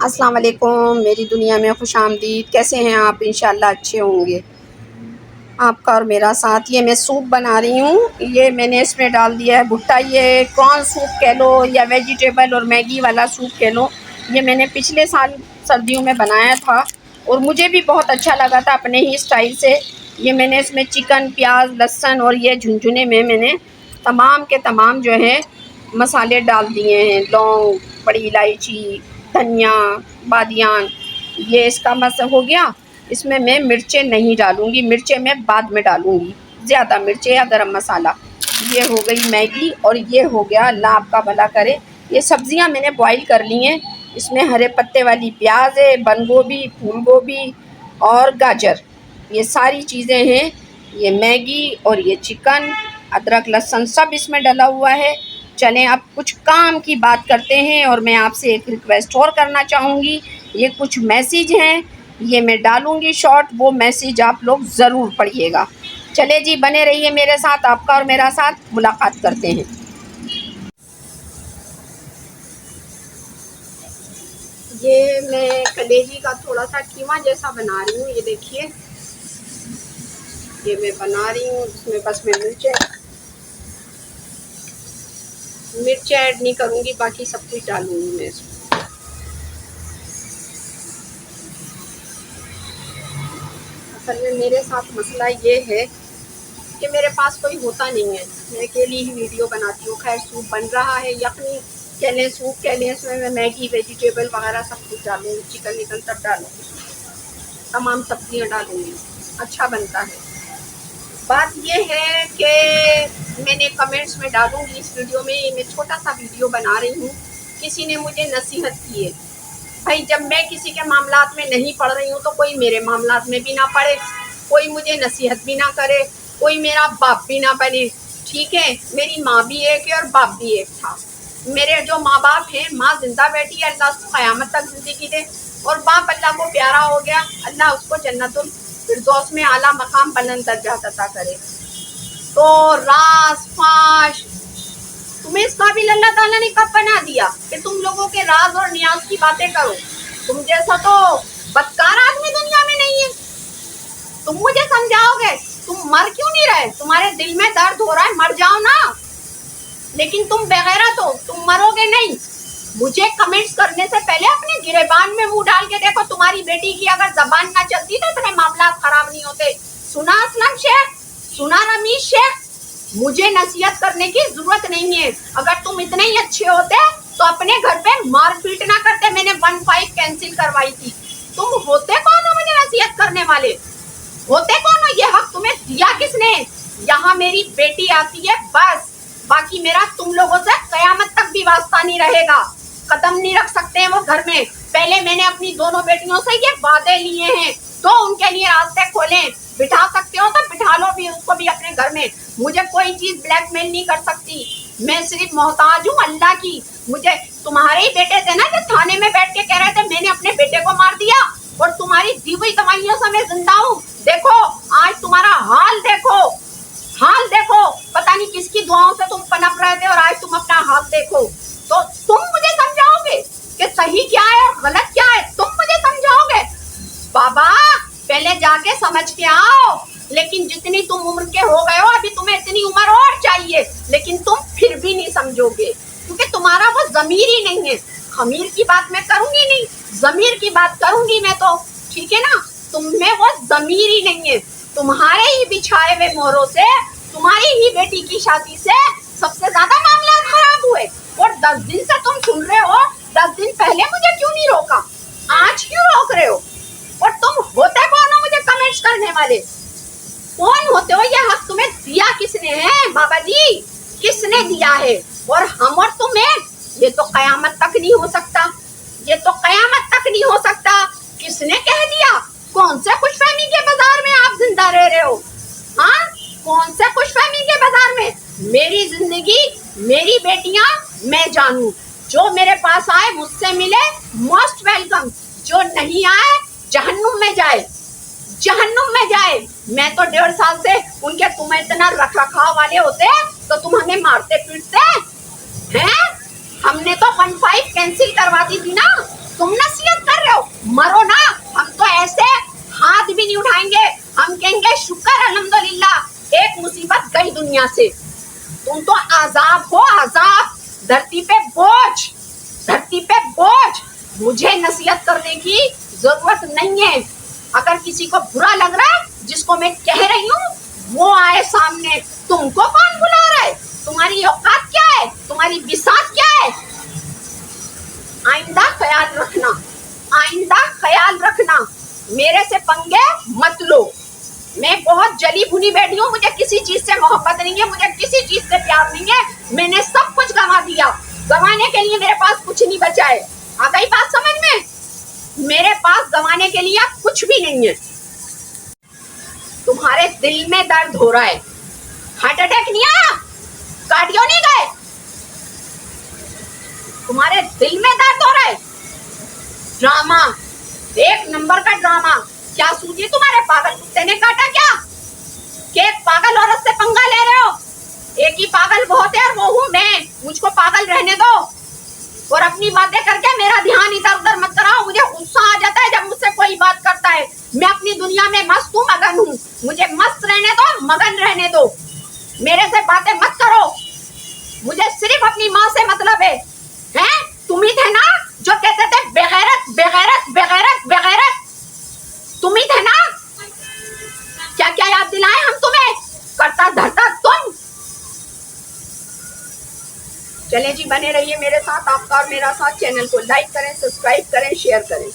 अस्सलाम वालेकुम, मेरी दुनिया में खुशामदीद। कैसे हैं आप? इंशाल्लाह अच्छे होंगे। आपका और मेरा साथ। ये मैं सूप बना रही हूँ। ये मैंने इसमें डाल दिया है भुट्टा। ये कॉर्न सूप कह लो या वेजिटेबल और मैगी वाला सूप कह लो। ये मैंने पिछले साल सर्दियों में बनाया था और मुझे भी बहुत अच्छा लगा था अपने ही स्टाइल से। ये मैंने इसमें चिकन, प्याज, लहसुन और ये झुनझुने में मैंने तमाम के तमाम जो है मसाले डाल दिए हैं। लौंग, बड़ी इलायची, धनिया, बादियान। ये इसका मसा हो गया। इसमें मैं मिर्चें नहीं डालूँगी, मिर्चें मैं बाद में डालूँगी, ज़्यादा मिर्चें या गरम मसाला। ये हो गई मैगी और ये हो गया, अल्लाह आपका भला करे। ये सब्ज़ियाँ मैंने बॉईल कर ली हैं। इसमें हरे पत्ते वाली प्याज है, बंद गोभी, फूल गोभी और गाजर, ये सारी चीज़ें हैं। ये मैगी और ये चिकन, अदरक लहसुन सब इसमें डला हुआ है। चलें अब कुछ काम की बात करते हैं। और मैं आपसे एक रिक्वेस्ट और करना चाहूँगी। ये कुछ मैसेज हैं, ये मैं डालूँगी शॉर्ट, वो मैसेज आप लोग ज़रूर पढ़िएगा। चले जी, बने रहिए मेरे साथ। आपका और मेरा साथ मुलाकात करते हैं। ये मैं कलेजी का थोड़ा सा कीमा जैसा बना रही हूँ। ये देखिए, ये मैं बना रही हूँ। इसमें बस मैं मिर्च ऐड नहीं करूँगी, बाकी सब कुछ डालूँगी मैं इसमें। असल में मेरे साथ मसला ये है कि मेरे पास कोई होता नहीं है, मैं अकेली ही वीडियो बनाती हूँ। खैर, सूप बन रहा है, यखनी कह लें, सूप कह लें। इसमें मैं मैगी, वेजिटेबल वगैरह सब कुछ डालूँगी, चिकन विकन सब डालूँगी, तमाम सब्जियाँ डालूँगी, अच्छा बनता है। बात ये है कि मैंने कमेंट्स में डालूँगी इस वीडियो में। मैं छोटा सा वीडियो बना रही हूँ। किसी ने मुझे नसीहत की है, भाई जब मैं किसी के मामलात में नहीं पढ़ रही हूँ तो कोई मेरे मामलात में भी ना पढ़े, कोई मुझे नसीहत भी ना करे, कोई मेरा बाप भी ना बने। ठीक है, मेरी माँ भी एक है और बाप भी एक था। मेरे जो माँ बाप हैं, माँ जिंदा बैठी है, अल्लाह उसको क़यामत तक ज़िंदगी दे, और बाप अल्लाह को प्यारा हो गया, अल्लाह उसको जन्नतुल फिरदौस में आला मकाम बुलंद दर्जा अता करे। तो राज फाश तुम्हें इस काबिल अल्लाह ताला ने कब बना दिया कि तुम लोगों के राज और नियाज की बातें करो? तुम जैसा तो बदकार आदमी दुनिया में नहीं है। तुम मुझे समझाओगे, तुम मर क्यों नहीं रहे? तुम्हारे दिल में दर्द हो रहा है, मर जाओ ना। लेकिन तुम बेगैरत हो, तुम मरोगे नहीं। मुझे कमेंट्स करने से पहले अपने गिरेबान में मुंह डाल के देखो। तुम्हारी बेटी की अगर जबान ना चलती तो इतने मामला खराब नहीं होते। सुना असलम शेख, सुना रमीश शेख, मुझे नसीहत करने की जरूरत नहीं है। अगर तुम इतने ही अच्छे होते तो अपने घर पे मारपीट ना करते। मैंने 15 कैंसिल करवाई थी। तुम होते कौन हो मुझे नसीहत करने वाले? होते कौन हो? ये हक तुम्हें दिया किसने? यहाँ मेरी बेटी आती है बस, बाकी मेरा तुम लोगों से कयामत तक भी वास्ता नहीं रहेगा। कदम नहीं रख सकते हैं वो घर में। पहले मैंने अपनी दोनों बेटियों से ये वादे लिए हैं, तो उनके लिए रास्ते खोले। बिठा सकते हो तो बिठा लो भी उसको भी अपने घर में। मुझे कोई चीज ब्लैकमेल नहीं कर सकती। मैं सिर्फ मोहताज हूँ अल्लाह की। मुझे तुम्हारे ही बेटे थे ना जो थाने में बैठ के कह रहे थे मैंने अपने बेटे को मार दिया, और तुम्हारी दी हुई दवाइयों से मैं जिंदा हूँ। देखो आज तुम्हारा हाल देखो, हाल देखो। पता नहीं किसकी दुआओं से तुम पनप रहे थे और आज तुम अपना हाल देखो। तो तुम मुझे समझाओगे कि सही क्या है और गलत क्या है? तुम मुझे समझाओगे? बाबा पहले जाके समझ के आओ। लेकिन जितनी तुम उम्र के हो गए हो, अभी तुम्हें इतनी उम्र और चाहिए, लेकिन तुम फिर भी नहीं समझोगे क्योंकि तुम्हारा वो जमीर ही नहीं है। खमीर की बात मैं करूंगी नहीं, जमीर की बात करूंगी मैं तो, ठीक है ना? तुम में वो जमीर ही नहीं है। तुम्हारे ही बिछाए हुए मोहरों से, तुम्हारी ही बेटी की शादी से सबसे ज्यादा मामला खराब हुए। और 10 दिन से तुम सुन रहे हो, 10 दिन पहले मुझे क्यों नहीं रोका? आज क्यों रोक रहे हो? और तुम होते कौन हो मुझे कमेंट्स करने वाले? कौन होते हो? ये हक तुम्हें दिया किसने है बाबा जी? किसने दिया है? और हम और तुम्हें ये तो कयामत तक नहीं हो सकता, ये तो कयामत तक नहीं हो सकता। किसने कह दिया? कौन से खुशफहमी के बाजार में आप जिंदा रह रहे हो? हाँ, कौन से खुशफहमी के बाजार में? मेरी जिंदगी, मेरी बेटियां, मैं जानू। जो मेरे पास आए मुझसे मिले, मोस्ट वेलकम। जो नहीं आए जहन्नुम में जाए, जहन्नुम में जाए। मैं तो 1.5 साल से उनके, तुम्हें इतना रख रखाव वाले होते तो तुम हमें मारते पीटते हैं। हमने तो 15 कैंसिल करवा दी थी ना, तुम नसीहत दुनिया से। तुम तो आजाब हो, आजाब, धरती पे बोझ, धरती पे बोझ। मुझे नसीहत करने की जरूरत नहीं है। अगर किसी को बुरा लग रहा है जिसको मैं कह रही हूँ, वो आए सामने। तुमको कौन बुला रहा है? तुम्हारी औकात क्या है? तुम्हारी बिसात क्या है? आइंदा ख्याल रखना, आइंदा ख्याल रखना। मेरे से पंगे मत लो। मैं बहुत जली भुनी बैठी हूँ। मुझे किसी चीज से मोहब्बत नहीं है, मुझे किसी चीज से प्यार नहीं है। मैंने सब कुछ गंवा दिया। गंवाने के लिए मेरे पास कुछ नहीं बचा है। आ गई बात समझ में? मेरे पास गंवाने के लिए कुछ भी नहीं है। तुम्हारे दिल में दर्द हो रहा है। हार्ट अटैक नहीं आया? कार्डियो नहीं गए? तुम्हारे दिल में दर्द हो रहा है। ड्रामा, एक नंबर का ड्रामा। क्या सूझी तुम्हारे पागल कुत्ते ने काटा क्या? कि एक पागल औरत से पंगा ले रहे हो? एक ही पागल बहुत है और वो हूं मैं। मुझको पागल रहने दो और अपनी बातें करके मेरा ध्यान इधर उधर मत कराओ। मुझे गुस्सा आ जाता है जब मुझसे कोई बात करता है। मैं अपनी दुनिया में मस्त हूँ, मगन हूँ। मुझे मस्त रहने दो, मगन रहने दो। मेरे से बातें मत करो। मुझे सिर्फ अपनी माँ से मतलब है। हैं? तुम ही थे ना जो कहते थे बेगैरत बेगैरत बेगैरत बेगैरत? तुम ही थे ना? क्या क्या याद दिलाए हम तुम्हें? करता धरता तुम। चले जी, बने रहिए मेरे साथ। आपका और मेरा साथ। चैनल को लाइक करें, सब्सक्राइब करें, शेयर करें।